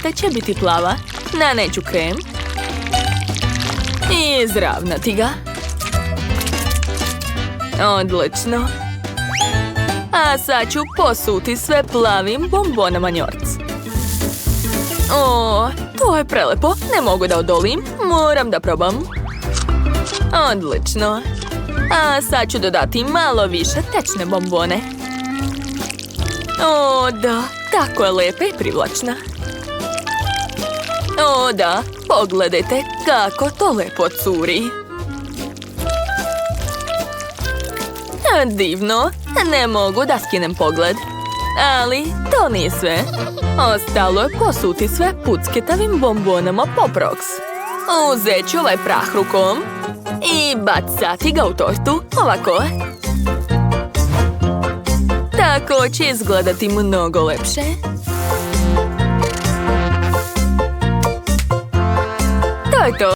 torta će biti plava. Naneću krem. I izravnati ga. Odlično. A sad ću posuti sve plavim bombonama njorc. O, to je prelepo. Ne mogu da odolim. Moram da probam. Odlično. A sad ću dodati malo više tečne bombone. O, da. Tako je lepa i privlačna. O, da. Pogledajte kako to lepo curi. Divno. Ne mogu da skinem pogled. Ali to nije sve. Ostalo je posuti sve pucketavim bombonama poproks. Uzet ću ovaj prah rukom i bacati ga u tortu, ovako. Tako će izgledati mnogo lepše. To je to.